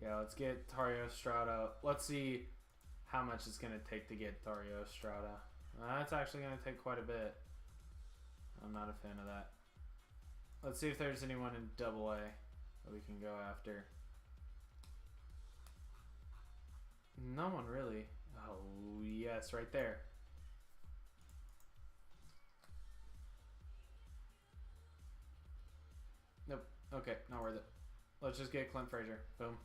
Yeah, let's get Dario Estrada. Let's see how much it's going to take to get Dario Estrada. That's actually going to take quite a bit. I'm not a fan of that. Let's see if there's anyone in Double A that we can go after. No one really. Oh, yes, right there. Nope. Okay, not worth it. Let's just get Clint Frazier. Boom.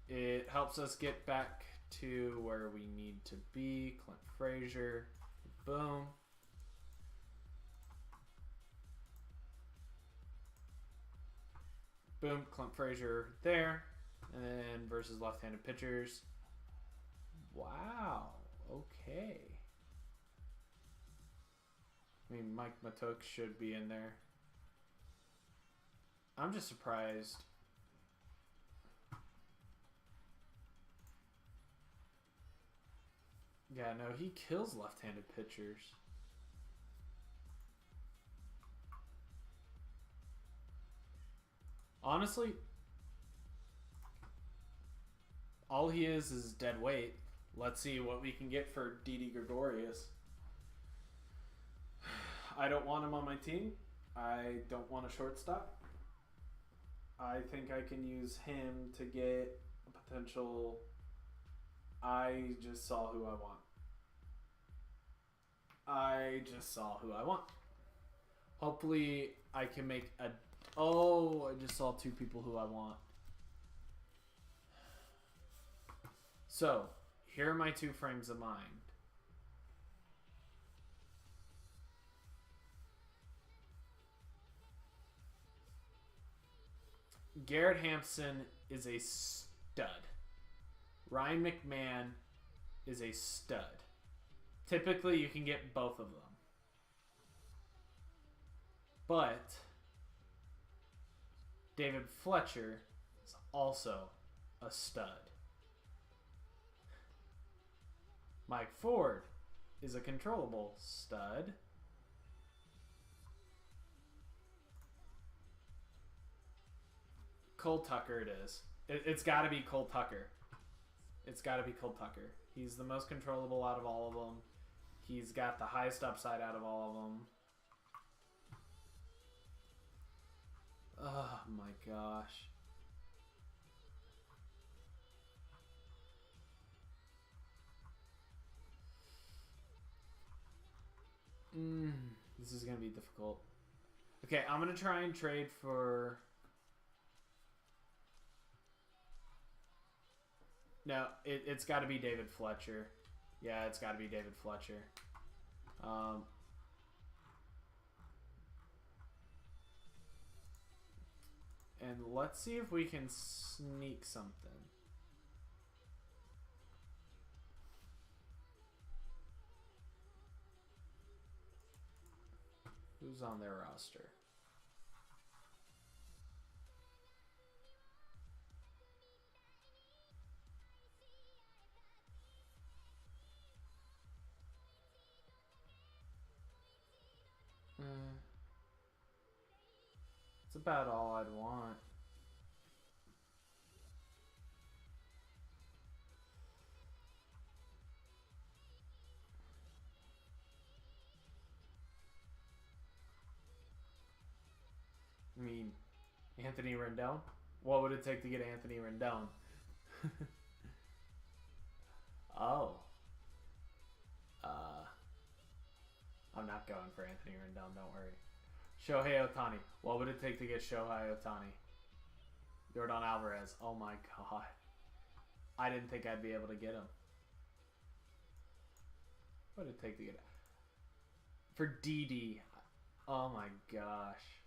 It helps us get back to where we need to be. Clint Frazier. Boom. Boom. Clint Frazier there. And then versus left-handed pitchers. Wow. Okay. I mean, Mike Matuk should be in there. I'm just surprised. Yeah, no, he kills left-handed pitchers. honestly, all he is dead weight. Let's see what we can get for Didi Gregorius. I don't want him on my team. I don't want a shortstop. I think I can use him to get a potential... I just saw who I want. I just saw who I want. Hopefully I can make a... Oh, I just saw two people who I want. So, here are my two frames of mind. Garrett Hampson is a stud. Ryan McMahon is a stud. Typically, you can get both of them. But David Fletcher is also a stud. Mike Ford is a controllable stud. Cole Tucker it is. It's got to be Cole Tucker. It's got to be Cole Tucker. He's the most controllable out of all of them. He's got the highest upside out of all of them. Oh my gosh. This is going to be difficult. Okay, I'm going to try and trade for... No, it's got to be David Fletcher. Yeah, it's got to be David Fletcher. And let's see if we can sneak something. Who's on their roster? It's about all I'd want. I mean, Anthony Rendon? What would it take to get Anthony Rendon? Oh. I'm not going for Anthony Rendon, don't worry. Shohei Ohtani. What would it take to get Shohei Ohtani? Yordan Alvarez. Oh my god. I didn't think I'd be able to get him. What would it take to get him? For Didi. Oh my gosh.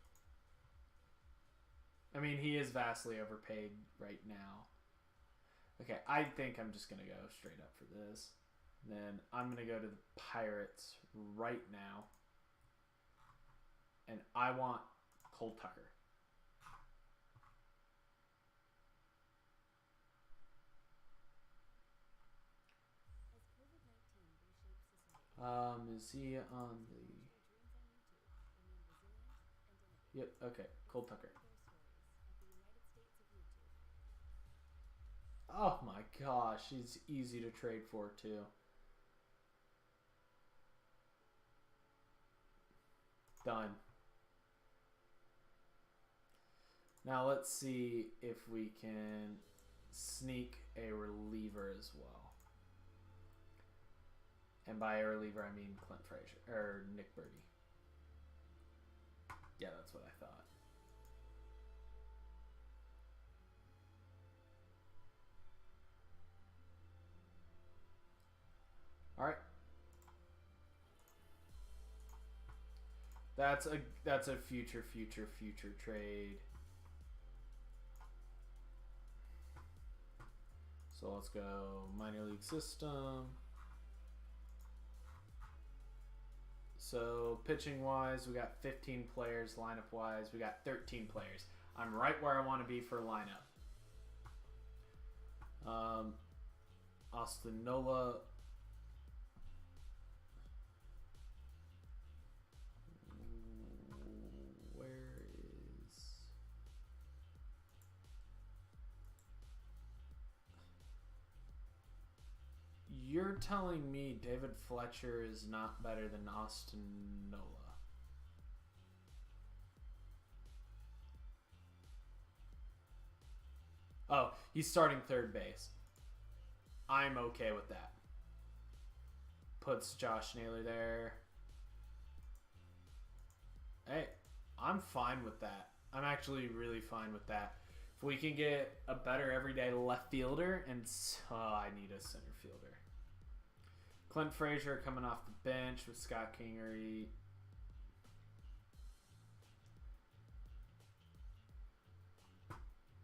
I mean, he is vastly overpaid right now. Okay, I think I'm just going to go straight up for this. Then I'm going to go to the Pirates right now. And I want Cole Tucker. Is he on the... Yep, okay. Cole Tucker. Oh my gosh, he's easy to trade for too. Done. Now let's see if we can sneak a reliever as well. And by a reliever, I mean Clint Frazier or Nick Birdie. Yeah, that's what I thought. All right. That's a future trade. So let's go minor league system. So pitching wise, we got 15 players. Lineup wise, we got 13 players. I'm right where I want to be for lineup. Austin Nola. Where is... you're telling me David Fletcher is not better than Austin Nola? Oh, he's starting third base. I'm okay with that. Puts Josh Naylor there. Hey, I'm fine with that. I'm actually really fine with that. If we can get a better everyday left fielder, and I need a center fielder. Clint Frazier coming off the bench with Scott Kingery.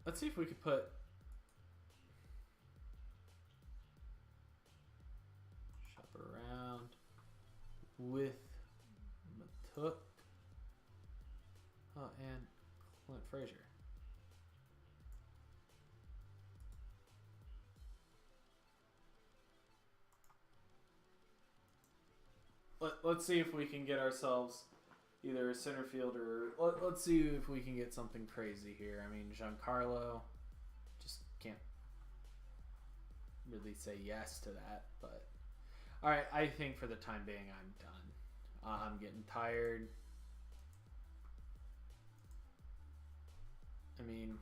Let's see if we could put shop around with Matuk and Clint Frazier. Let's see if we can get ourselves either a center fielder. Let's see if we can get something crazy here. I mean, Giancarlo, just can't really say yes to that. But all right, I think for the time being, I'm done. I'm getting tired. I mean,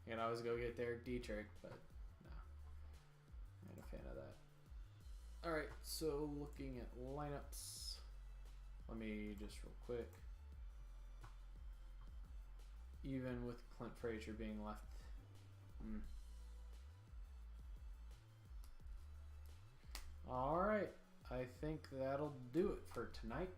you can always go get Derek Dietrich, but no, I'm not a fan of that. All right, so looking at lineups, let me just real quick. Even with Clint Frazier being left, all right, I think that'll do it for tonight.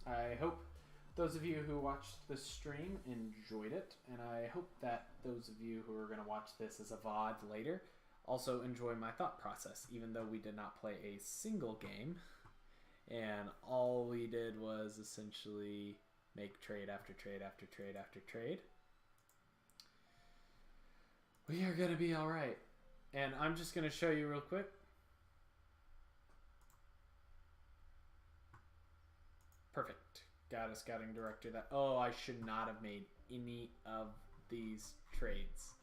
I hope those of you who watched the stream enjoyed it, and I hope that those of you who are going to watch this as a VOD later also enjoy my thought process, even though we did not play a single game, and all we did was essentially make trade after trade after trade after trade. We are going to be all right. And I'm just going to show you real quick. Perfect. Got a scouting director that... Oh, I should not have made any of these trades.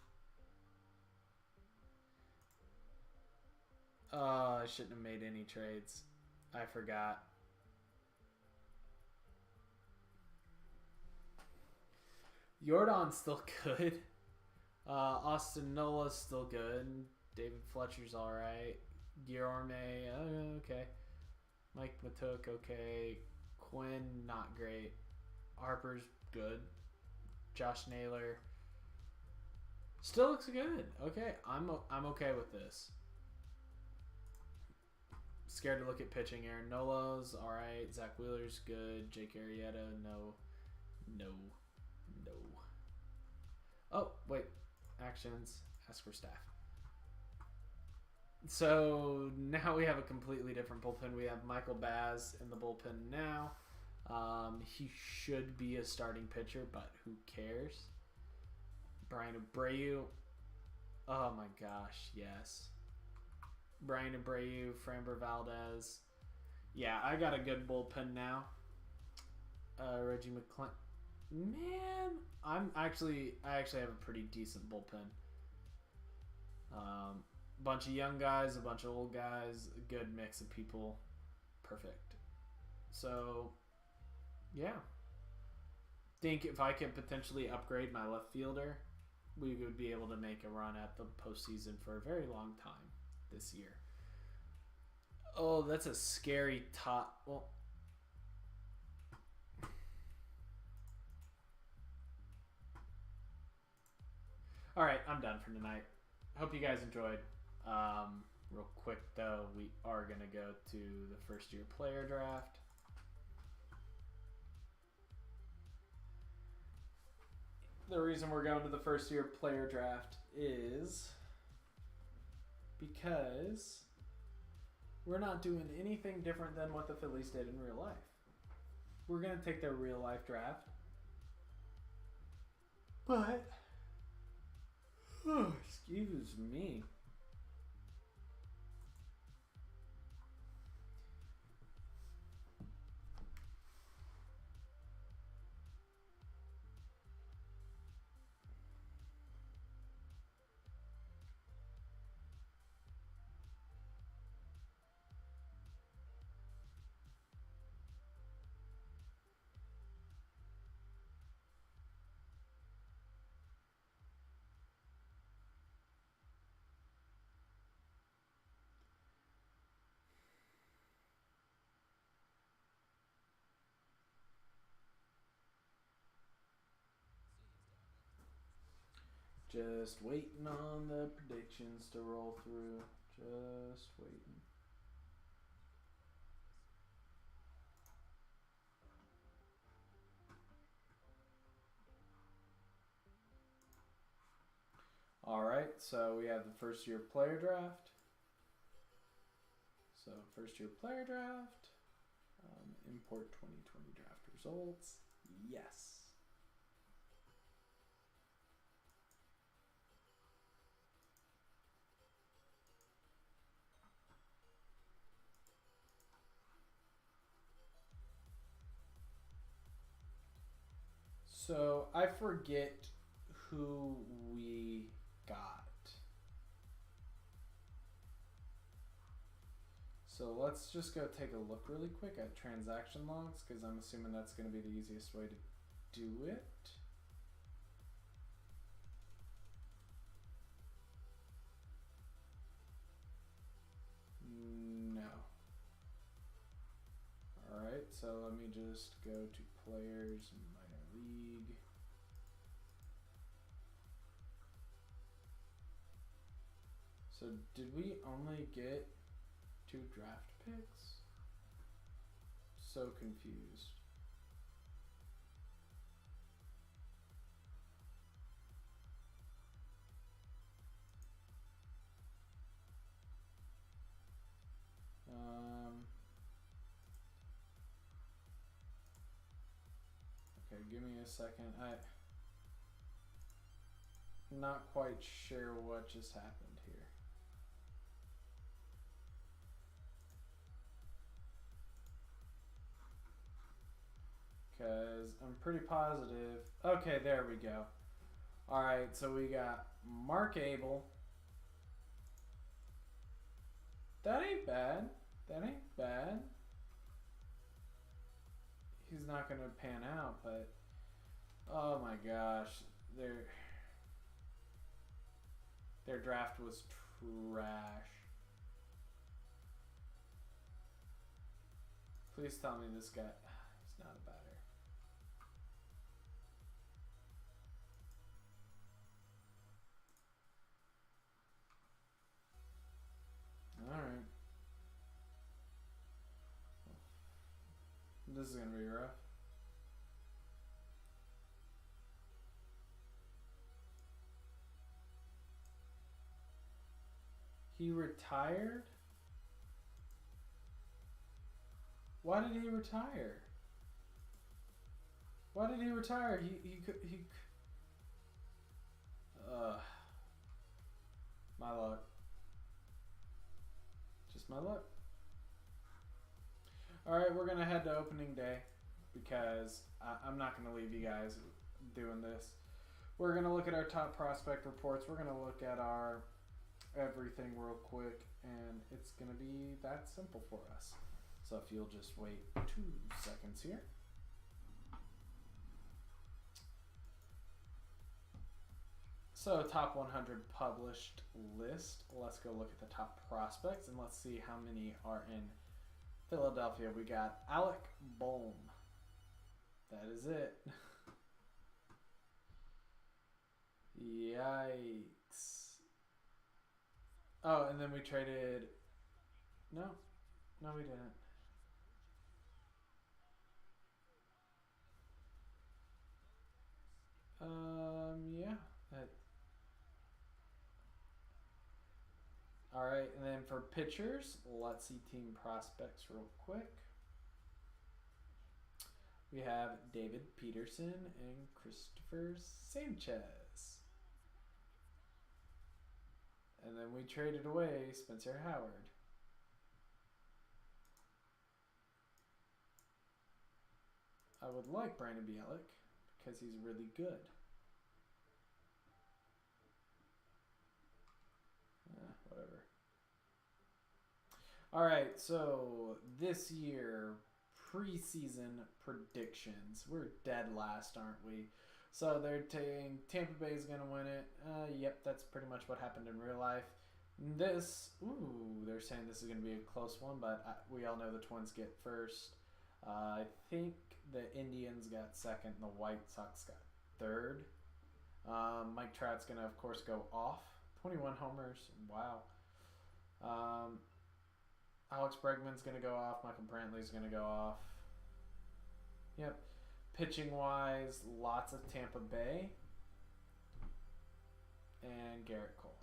Oh, I shouldn't have made any trades. I forgot. Jordan's still good. Austin Nola's still good. David Fletcher's alright. Guillorme, okay. Mike Matuk, okay. Quinn, not great. Harper's good. Josh Naylor still looks good. Okay, I'm okay with this. Scared to look at pitching. Aaron Nola's all right. Zach Wheeler's good. Jake Arrieta, no. Oh, wait. Actions. Ask for staff. So now we have a completely different bullpen. We have Michael Baz in the bullpen now. He should be a starting pitcher, but who cares? Brian Abreu. Oh my gosh, yes. Brian Abreu, Framber Valdez. Yeah, I got a good bullpen now. Reggie McClain. Man, I actually have a pretty decent bullpen. Bunch of young guys, a bunch of old guys, a good mix of people. Perfect. So, yeah. Think if I could potentially upgrade my left fielder, we would be able to make a run at the postseason for a very long time this year. Oh, that's a scary top. Well, all right, I'm done for tonight. Hope you guys enjoyed. Real quick though, we are gonna go to the first year player draft. The reason we're going to the first year player draft is because we're not doing anything different than what the Phillies did in real life. We're gonna take their real life draft, but excuse me. Just waiting on the predictions to roll through. Just waiting. Alright, so we have the first year player draft. So first year player draft. Import 2020 draft results. Yes. So I forget who we got. So let's just go take a look really quick at transaction logs because I'm assuming that's going to be the easiest way to do it. No. Alright, so let me just go to players, minor league. So did we only get 2 draft picks? So confused. Okay, give me a second. I'm not quite sure what just happened here. Because I'm pretty positive. Okay, there we go. Alright, so we got Mark Abel. That ain't bad. That ain't bad. He's not going to pan out, but oh my gosh, their draft was trash. Please tell me this guy, he's not a batter. Alright. This is going to be rough. He retired? Why did he retire? Why did he retire? My luck. Just my luck. Alright, we're going to head to opening day because I'm not going to leave you guys doing this. We're going to look at our top prospect reports. We're going to look at our everything real quick, and it's going to be that simple for us. So if you'll just wait 2 seconds here. So top 100 published list. Let's go look at the top prospects and let's see how many are in Philadelphia. We got Alec Bohm. That is it. Yikes. Oh, and then we traded... No, we didn't. Yeah. Alright, and then for pitchers, let's see team prospects real quick. We have David Peterson and Christopher Sanchez. And then we traded away Spencer Howard. I would like Brandon Bielak because he's really good. Whatever. Alright, so this year, preseason predictions. We're dead last, aren't we? So they're saying Tampa Bay is going to win it. Yep, that's pretty much what happened in real life. They're saying this is going to be a close one, but we all know the Twins get first. I think the Indians got second and the White Sox got third. Mike Trout's going to, of course, go off. 21 homers. Wow. Alex Bregman's going to go off. Michael Brantley's going to go off. Yep. Pitching-wise, lots of Tampa Bay. And Garrett Cole.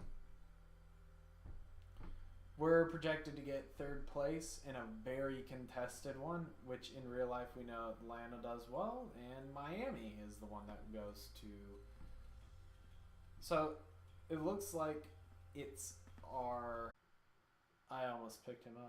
We're projected to get third place in a very contested one, which in real life we know Atlanta does well, and Miami is the one that goes to. So it looks like it's our. I almost picked him up.